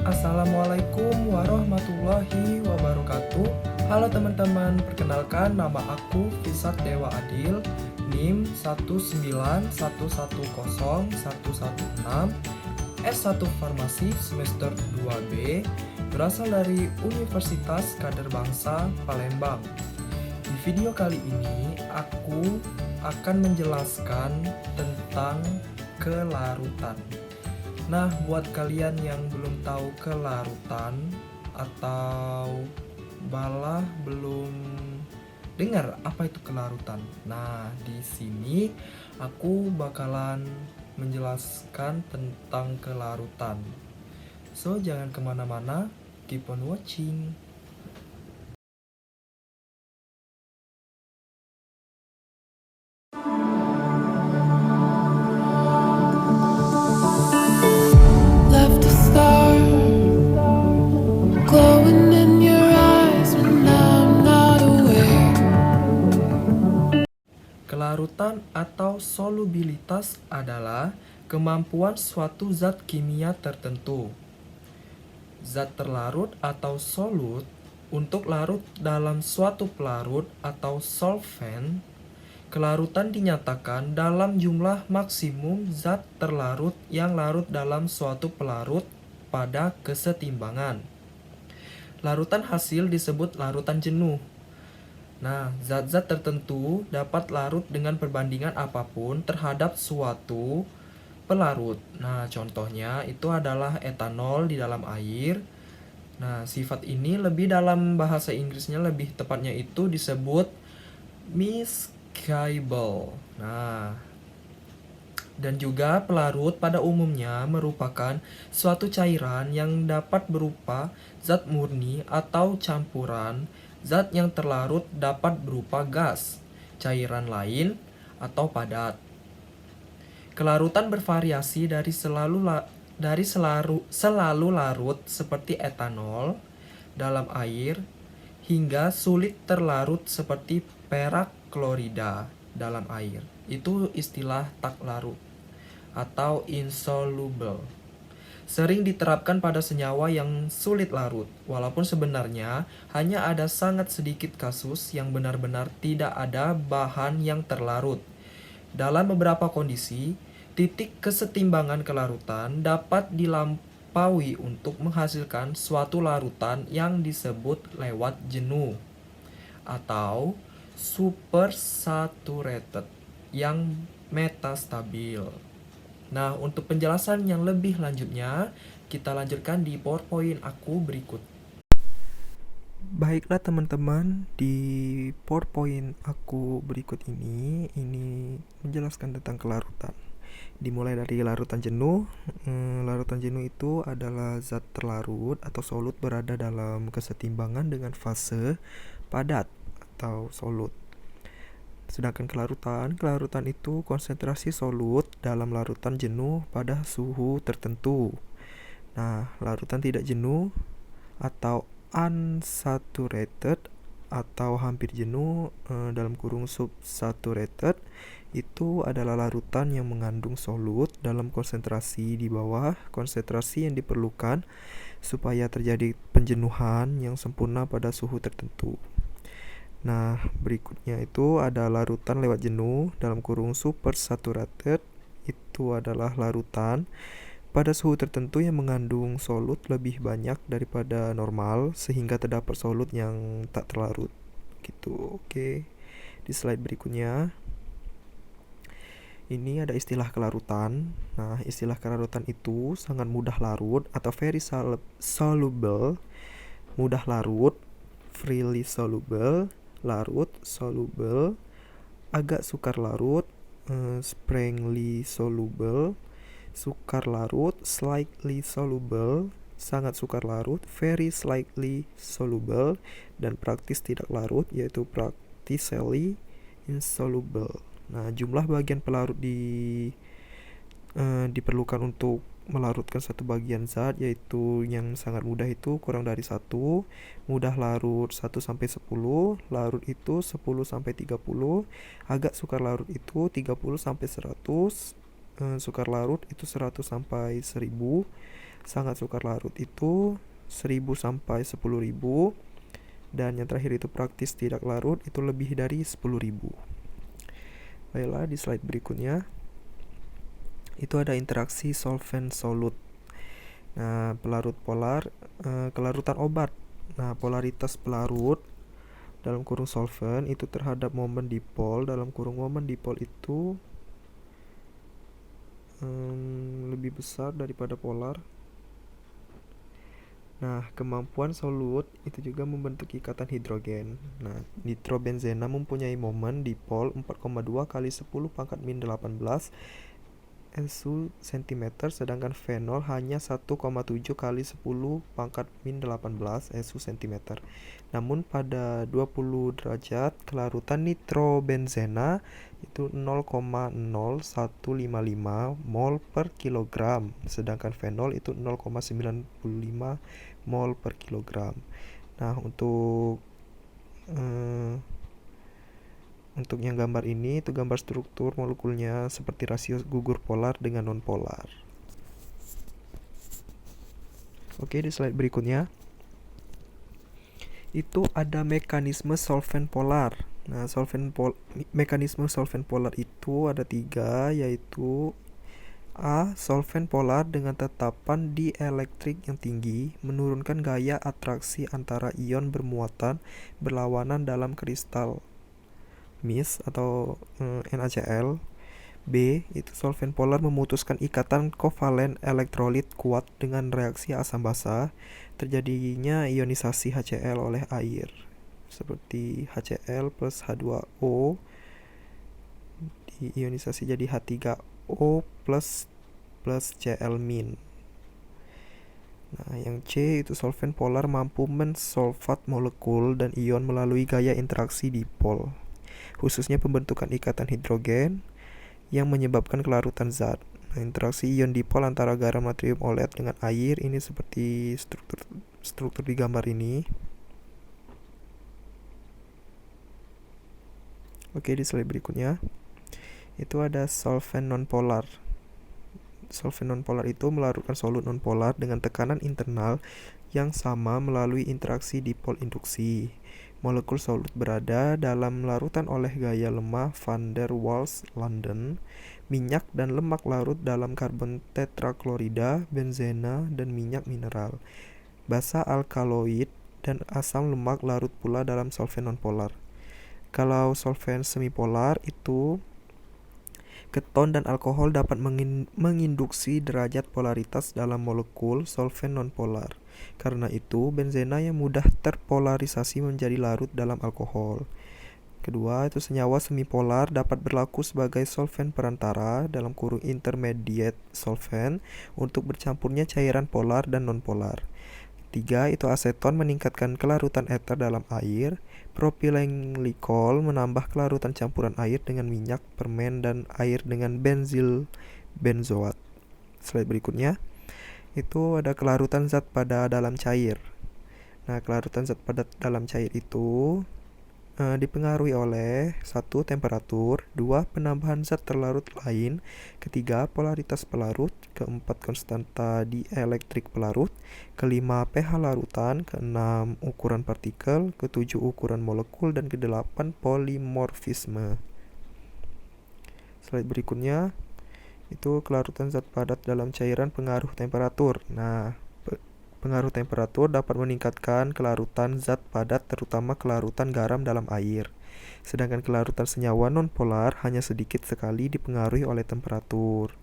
Assalamualaikum warahmatullahi wabarakatuh. Halo teman-teman, perkenalkan nama aku Fisat Dewa Adil, NIM 191101116, S1 Farmasi semester 2B, berasal dari Universitas Kader Bangsa Palembang. Di video kali ini aku akan menjelaskan tentang kelarutan. Nah, buat kalian yang belum tahu kelarutan atau malah belum dengar apa itu kelarutan. Nah, di sini aku bakalan menjelaskan tentang kelarutan. So, jangan kemana-mana, keep on watching. Left a star glowing in your eyes when I'm not aware. Kelarutan atau solubilitas adalah kemampuan suatu zat kimia tertentu. Zat terlarut atau solut untuk larut dalam suatu pelarut atau solvent. Kelarutan dinyatakan dalam jumlah maksimum zat terlarut yang larut dalam suatu pelarut pada kesetimbangan. Larutan hasil disebut larutan jenuh. Nah, zat-zat tertentu dapat larut dengan perbandingan apapun terhadap suatu pelarut. Nah, contohnya itu adalah etanol di dalam air. Nah, sifat ini lebih dalam bahasa Inggrisnya lebih tepatnya itu disebut miscible. Nah, dan juga pelarut pada umumnya merupakan suatu cairan yang dapat berupa zat murni atau campuran. Zat yang terlarut dapat berupa gas, cairan lain, atau padat. Kelarutan bervariasi dari selalu larut seperti etanol dalam air hingga sulit terlarut seperti perak klorida dalam air. Itu istilah tak larut atau insoluble. Sering diterapkan pada senyawa yang sulit larut, walaupun sebenarnya hanya ada sangat sedikit kasus yang benar-benar tidak ada bahan yang terlarut. Dalam beberapa kondisi, titik kesetimbangan kelarutan dapat dilampaui untuk menghasilkan suatu larutan yang disebut lewat jenuh atau supersaturated yang metastabil. Nah, untuk penjelasan yang lebih lanjutnya, kita lanjutkan di PowerPoint aku berikut. Baiklah teman-teman, di PowerPoint aku berikut ini menjelaskan tentang kelarutan. Dimulai dari larutan jenuh. Larutan jenuh itu adalah zat terlarut atau solut berada dalam kesetimbangan dengan fase padat atau solut. Sedangkan kelarutan itu konsentrasi solut dalam larutan jenuh pada suhu tertentu. Nah, larutan tidak jenuh atau unsaturated atau hampir jenuh dalam kurung subsaturated itu adalah larutan yang mengandung solut dalam konsentrasi di bawah konsentrasi yang diperlukan supaya terjadi penjenuhan yang sempurna pada suhu tertentu. Nah, berikutnya itu ada larutan lewat jenuh dalam kurung supersaturated. Itu adalah larutan pada suhu tertentu yang mengandung solut lebih banyak daripada normal sehingga terdapat solut yang tak terlarut. Gitu. Oke. Di slide berikutnya ini ada istilah kelarutan. Nah, istilah kelarutan itu sangat mudah larut atau very soluble, mudah larut, freely soluble, larut, soluble, agak sukar larut, strangely soluble, sukar larut, slightly soluble, sangat sukar larut, very slightly soluble, dan praktis tidak larut yaitu practically insoluble. Nah, jumlah bagian pelarut diperlukan untuk melarutkan satu bagian zat yaitu yang sangat mudah itu kurang dari 1, mudah larut 1 sampai 10, larut itu 10 sampai 30, agak sukar larut itu 30 sampai 100, sukar larut itu 100 sampai 1000, sangat sukar larut itu 1000 sampai 10.000, dan yang terakhir itu praktis tidak larut itu lebih dari 10.000. Baiklah, di slide berikutnya itu ada interaksi solvent solut. Nah, pelarut polar, kelarutan obat. Nah, polaritas pelarut dalam kurung solvent itu terhadap momen dipol dalam kurung momen dipol itu lebih besar daripada polar. Nah, kemampuan solut itu juga membentuk ikatan hidrogen. Nah, nitrobenzena mempunyai momen dipol 4,2 kali 10 pangkat min 18 SU cm, sedangkan fenol hanya 1,7 kali 10 pangkat min 18 SU cm. Namun pada 20 derajat kelarutan nitrobenzena itu 0,0155 mol per kilogram, sedangkan fenol itu 0,95 mol per kilogram. Nah, untuk yang gambar ini itu gambar struktur molekulnya seperti rasio gugur polar dengan non polar. Oke, di slide berikutnya itu ada mekanisme solvent polar. Nah, mekanisme solvent polar itu ada 3, yaitu A. Solvent polar dengan tetapan dielektrik yang tinggi menurunkan gaya atraksi antara ion bermuatan berlawanan dalam kristal MIS atau NaCl. B. Itu solvent polar memutuskan ikatan kovalen elektrolit kuat dengan reaksi asam basa, terjadinya ionisasi HCl oleh air seperti HCl plus H2O diionisasi jadi H3O plus Cl-. Nah, yang C itu solvent polar mampu mensolvat molekul dan ion melalui gaya interaksi dipol, khususnya pembentukan ikatan hidrogen yang menyebabkan kelarutan zat. Nah, interaksi ion dipol antara garam natrium OLED dengan air ini seperti struktur di gambar ini. Oke, di slide berikutnya itu ada solvent nonpolar. Solvent nonpolar itu melarutkan solut nonpolar dengan tekanan internal yang sama melalui interaksi dipol induksi. Molekul solut berada dalam larutan oleh gaya lemah van der Waals-London. Minyak dan lemak larut dalam karbon tetraklorida, benzena, dan minyak mineral. Basa alkaloid dan asam lemak larut pula dalam solvent nonpolar. Kalau solvent semipolar itu keton dan alkohol dapat menginduksi derajat polaritas dalam molekul solvent nonpolar. Karena itu, benzena yang mudah terpolarisasi menjadi larut dalam alkohol. Kedua, itu senyawa semipolar dapat berlaku sebagai solvent perantara dalam kurung intermediate solvent untuk bercampurnya cairan polar dan nonpolar. Tiga, itu aseton meningkatkan kelarutan eter dalam air. Propylenglikol menambah kelarutan campuran air dengan minyak, permen, dan air dengan benzil benzoat. Slide berikutnya itu ada kelarutan zat pada dalam cair. Nah, kelarutan zat pada dalam cair itu dipengaruhi oleh 1. Temperatur, 2. Penambahan zat terlarut lain, ketiga polaritas pelarut, keempat konstanta dielektrik pelarut, kelima pH larutan, keenam ukuran partikel, ketujuh ukuran molekul, dan kedelapan polimorfisme. Slide berikutnya itu kelarutan zat padat dalam cairan pengaruh temperatur. Nah, pengaruh temperatur dapat meningkatkan kelarutan zat padat, terutama kelarutan garam dalam air. Sedangkan kelarutan senyawa nonpolar hanya sedikit sekali dipengaruhi oleh temperatur.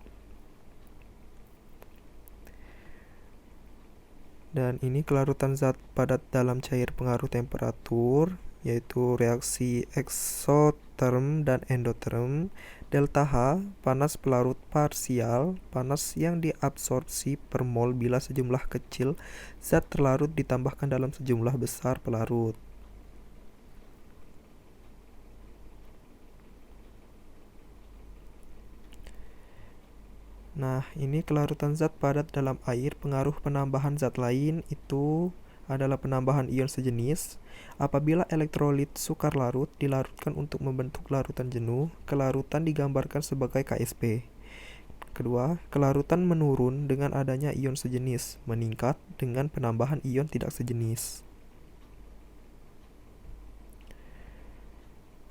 Dan ini kelarutan zat padat dalam cair pengaruh temperatur, yaitu reaksi eksoterm dan endoterm. Delta H, panas pelarut parsial, panas yang diabsorpsi per mol bila sejumlah kecil zat terlarut ditambahkan dalam sejumlah besar pelarut. Nah, ini kelarutan zat padat dalam air pengaruh penambahan zat lain itu adalah penambahan ion sejenis. Apabila elektrolit sukar larut dilarutkan untuk membentuk larutan jenuh, kelarutan digambarkan sebagai KSP. Kedua, kelarutan menurun dengan adanya ion sejenis, meningkat dengan penambahan ion tidak sejenis.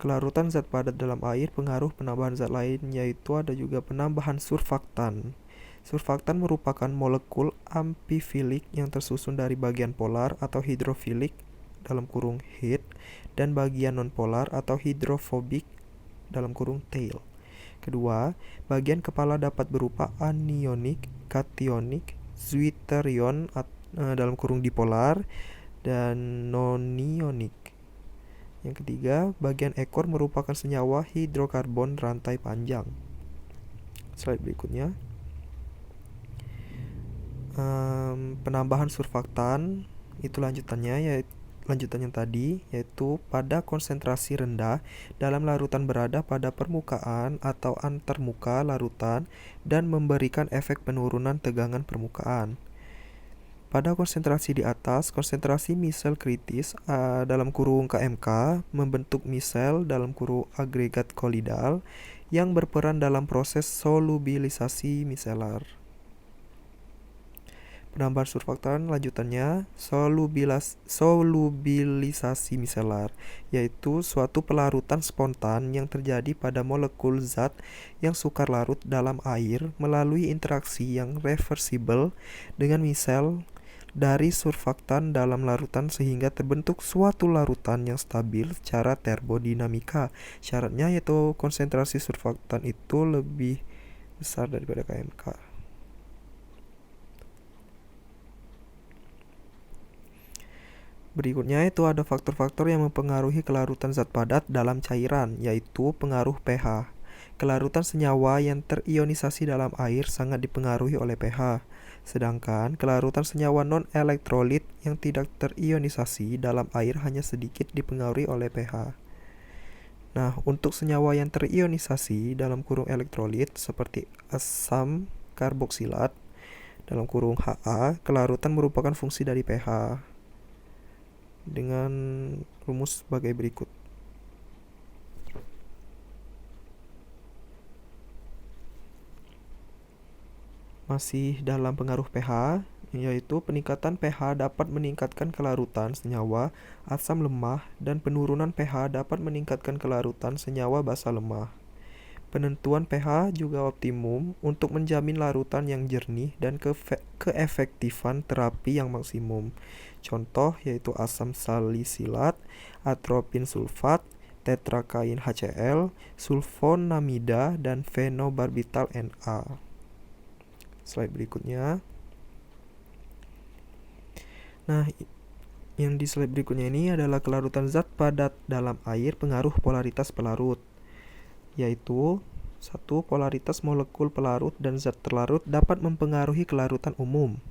Kelarutan zat padat dalam air pengaruh penambahan zat lain, yaitu ada juga penambahan surfaktan. Surfaktan merupakan molekul amfifilik yang tersusun dari bagian polar atau hidrofilik dalam kurung heat dan bagian nonpolar atau hidrofobik dalam kurung tail. Kedua, bagian kepala dapat berupa anionik, kationik, zwitterion dalam kurung dipolar, dan nonionik. Yang ketiga, bagian ekor merupakan senyawa hidrokarbon rantai panjang. Slide berikutnya. Penambahan surfaktan itu lanjutannya yang tadi, yaitu pada konsentrasi rendah dalam larutan berada pada permukaan atau antarmuka larutan dan memberikan efek penurunan tegangan permukaan. Pada konsentrasi di atas, konsentrasi misel kritis dalam kurung KMK membentuk misel dalam kurung agregat kolidal yang berperan dalam proses solubilisasi miselar. Penambahan surfaktan lanjutannya solubilisasi miselar, yaitu suatu pelarutan spontan yang terjadi pada molekul zat yang sukar larut dalam air melalui interaksi yang reversibel dengan misel dari surfaktan dalam larutan sehingga terbentuk suatu larutan yang stabil secara termodinamika. Syaratnya yaitu konsentrasi surfaktan itu lebih besar daripada KMK. Berikutnya itu ada faktor-faktor yang mempengaruhi kelarutan zat padat dalam cairan, yaitu pengaruh pH. Kelarutan senyawa yang terionisasi dalam air sangat dipengaruhi oleh pH, sedangkan kelarutan senyawa non-elektrolit yang tidak terionisasi dalam air hanya sedikit dipengaruhi oleh pH. Nah, untuk senyawa yang terionisasi dalam kurung elektrolit seperti asam karboksilat dalam kurung Ha, kelarutan merupakan fungsi dari pH. Dengan rumus sebagai berikut. Masih dalam pengaruh pH, yaitu peningkatan pH dapat meningkatkan kelarutan senyawa asam lemah dan penurunan pH dapat meningkatkan kelarutan senyawa basa lemah. Penentuan pH juga optimum untuk menjamin larutan yang jernih dan keefektifan terapi yang maksimum. Contoh yaitu asam salisilat, atropin sulfat, tetrakain HCl, sulfonamida, dan fenobarbital Na. Slide berikutnya. Nah, yang di slide berikutnya ini adalah kelarutan zat padat dalam air pengaruh polaritas pelarut, yaitu 1. Polaritas molekul pelarut dan zat terlarut dapat mempengaruhi kelarutan umum.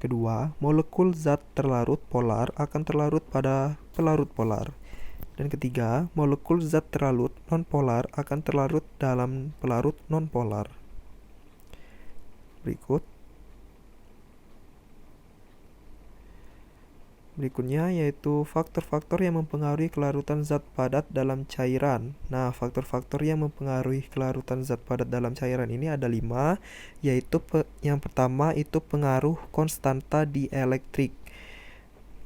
Kedua, molekul zat terlarut polar akan terlarut pada pelarut polar. Dan ketiga, molekul zat terlarut nonpolar akan terlarut dalam pelarut nonpolar. Berikutnya yaitu faktor-faktor yang mempengaruhi kelarutan zat padat dalam cairan. Nah, faktor-faktor yang mempengaruhi kelarutan zat padat dalam cairan ini ada 5, yaitu yang pertama itu pengaruh konstanta dielektrik,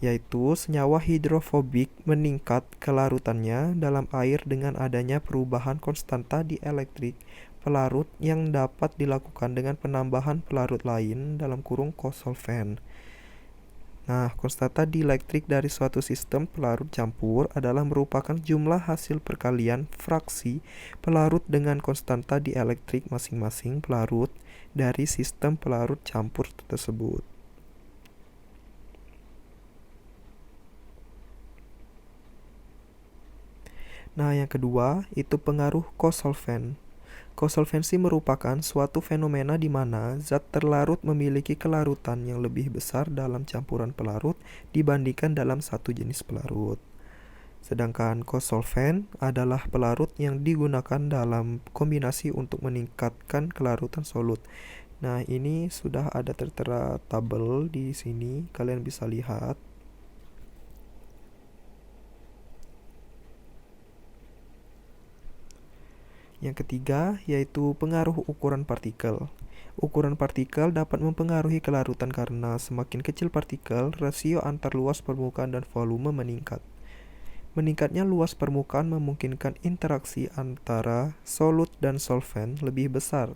yaitu senyawa hidrofobik meningkat kelarutannya dalam air dengan adanya perubahan konstanta dielektrik pelarut yang dapat dilakukan dengan penambahan pelarut lain dalam kurung kosolven. Nah, konstanta dielektrik dari suatu sistem pelarut campur adalah merupakan jumlah hasil perkalian fraksi pelarut dengan konstanta dielektrik masing-masing pelarut dari sistem pelarut campur tersebut. Nah, yang kedua itu pengaruh kosolven. Kosolvensi merupakan suatu fenomena di mana zat terlarut memiliki kelarutan yang lebih besar dalam campuran pelarut dibandingkan dalam satu jenis pelarut. Sedangkan kosolven adalah pelarut yang digunakan dalam kombinasi untuk meningkatkan kelarutan solut. Nah, ini sudah ada tertera tabel di sini, kalian bisa lihat. Yang ketiga yaitu pengaruh ukuran partikel. Ukuran partikel dapat mempengaruhi kelarutan karena semakin kecil partikel, rasio antar luas permukaan dan volume meningkat. Meningkatnya luas permukaan memungkinkan interaksi antara solut dan solvent lebih besar.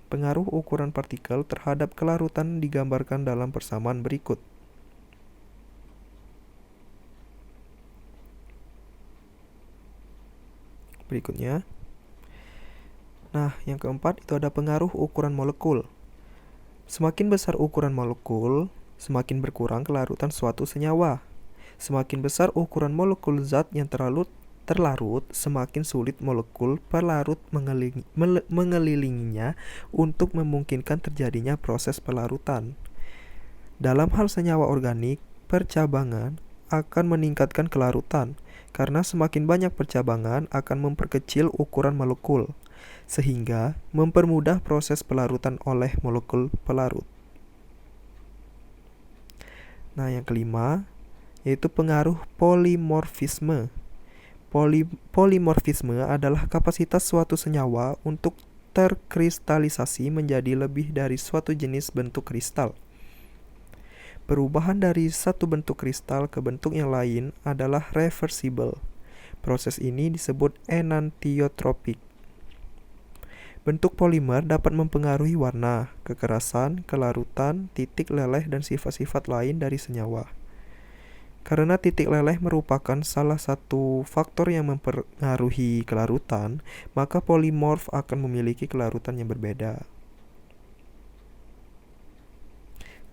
Pengaruh ukuran partikel terhadap kelarutan digambarkan dalam persamaan berikut. Berikutnya. Nah, yang keempat itu ada pengaruh ukuran molekul. Semakin besar ukuran molekul, semakin berkurang kelarutan suatu senyawa. Semakin besar ukuran molekul zat yang terlarut, semakin sulit molekul pelarut mengelilinginya untuk memungkinkan terjadinya proses pelarutan. Dalam hal senyawa organik, percabangan akan meningkatkan kelarutan, karena semakin banyak percabangan akan memperkecil ukuran molekul, sehingga mempermudah proses pelarutan oleh molekul pelarut. Nah, yang kelima yaitu pengaruh polimorfisme. Polimorfisme adalah kapasitas suatu senyawa untuk terkristalisasi menjadi lebih dari suatu jenis bentuk kristal. Perubahan dari satu bentuk kristal ke bentuk yang lain adalah reversible. Proses ini disebut enantiotropik. Bentuk polimer dapat mempengaruhi warna, kekerasan, kelarutan, titik leleh, dan sifat-sifat lain dari senyawa. Karena titik leleh merupakan salah satu faktor yang mempengaruhi kelarutan, maka polimorf akan memiliki kelarutan yang berbeda.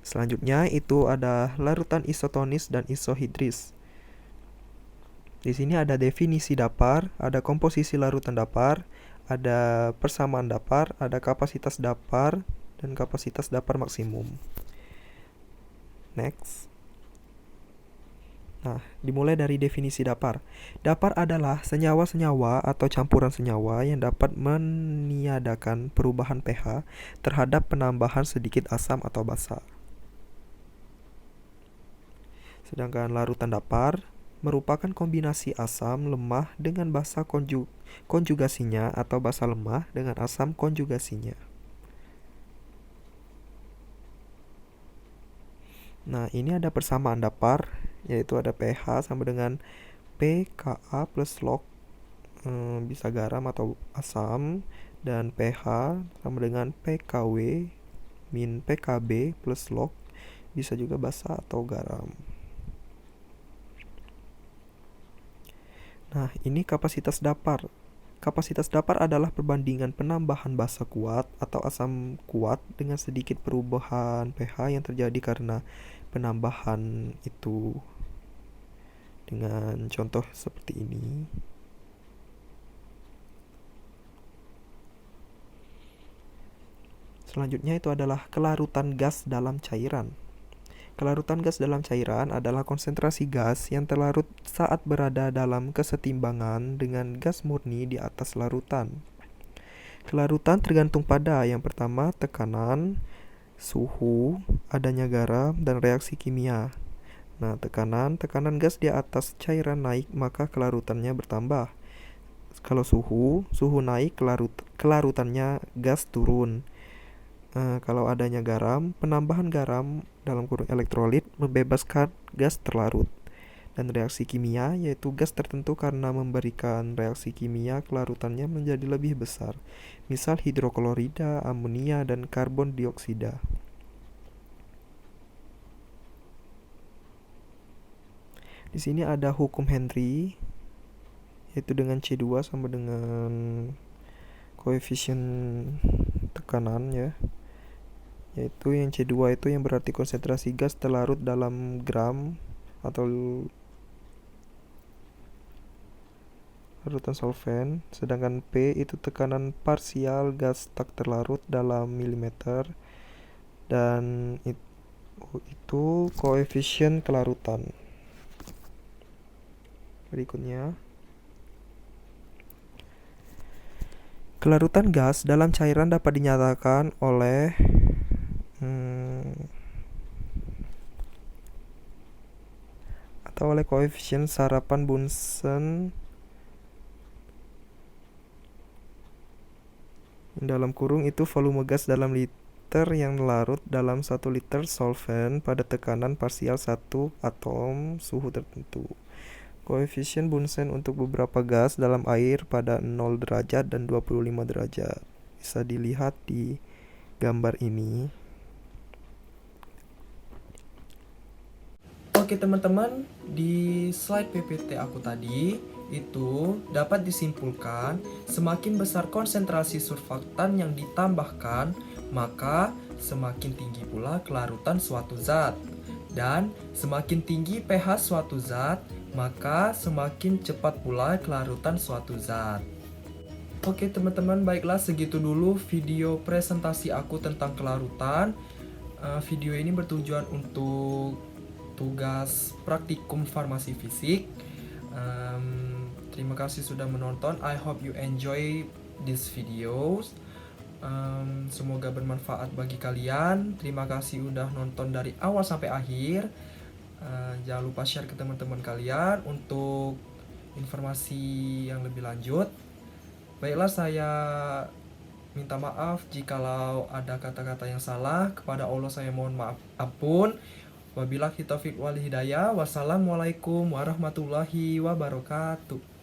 Selanjutnya itu ada larutan isotonis dan isohidris. Di sini ada definisi dapar, ada komposisi larutan dapar, ada persamaan dapar, ada kapasitas dapar, dan kapasitas dapar maksimum. Next. Nah, dimulai dari definisi dapar. Dapar adalah senyawa-senyawa atau campuran senyawa yang dapat meniadakan perubahan pH terhadap penambahan sedikit asam atau basa. Sedangkan larutan dapar merupakan kombinasi asam lemah dengan basa konjugasinya atau basa lemah dengan asam konjugasinya. Nah, ini ada persamaan dapar, yaitu ada pH sama dengan pKa plus log, bisa garam atau asam, dan pH sama dengan pKw min pKb plus log, bisa juga basa atau garam. Nah, ini kapasitas dapar. Kapasitas dapar adalah perbandingan penambahan basa kuat atau asam kuat dengan sedikit perubahan pH yang terjadi karena penambahan itu. Dengan contoh seperti ini. Selanjutnya itu adalah kelarutan gas dalam cairan. Kelarutan gas dalam cairan adalah konsentrasi gas yang terlarut saat berada dalam kesetimbangan dengan gas murni di atas larutan. Kelarutan tergantung pada yang pertama tekanan, suhu, adanya garam, dan reaksi kimia. Nah, tekanan gas di atas cairan naik, maka kelarutannya bertambah. Kalau suhu naik, kelarutannya gas turun. Kalau adanya garam, penambahan garam dalam kurung elektrolit membebaskan gas terlarut. Dan reaksi kimia yaitu gas tertentu karena memberikan reaksi kimia kelarutannya menjadi lebih besar. Misal hidroklorida, amonia, dan karbon dioksida. Di sini ada hukum Henry, yaitu dengan C2 sama dengan koefisien tekanan ya. Yaitu yang C2 itu yang berarti konsentrasi gas terlarut dalam gram atau larutan solvent, sedangkan P itu tekanan parsial gas tak terlarut dalam milimeter, dan itu koefisien kelarutan. Berikutnya, kelarutan gas dalam cairan dapat dinyatakan oleh atau oleh koefisien sarapan Bunsen dalam kurung itu volume gas dalam water yang larut dalam 1 liter solvent pada tekanan parsial 1 atom suhu tertentu. Koefisien Bunsen untuk beberapa gas dalam air pada 0 derajat dan 25 derajat. Bisa dilihat di gambar ini. Oke teman-teman, di slide PPT aku tadi itu dapat disimpulkan semakin besar konsentrasi surfaktan yang ditambahkan, maka semakin tinggi pula kelarutan suatu zat. Dan semakin tinggi pH suatu zat, maka semakin cepat pula kelarutan suatu zat. Oke teman-teman, baiklah segitu dulu video presentasi aku tentang kelarutan. Video ini bertujuan untuk tugas praktikum farmasi fisik. Terima kasih sudah menonton. I hope you enjoy this videos. Semoga bermanfaat bagi kalian. Terima kasih udah nonton dari awal sampai akhir. Jangan lupa share ke teman-teman kalian untuk informasi yang lebih lanjut. Baiklah, saya minta maaf jikalau ada kata-kata yang salah. Kepada Allah saya mohon maaf ampun. Wabillahi taufiq wal hidayah. Wassalamualaikum warahmatullahi wabarakatuh.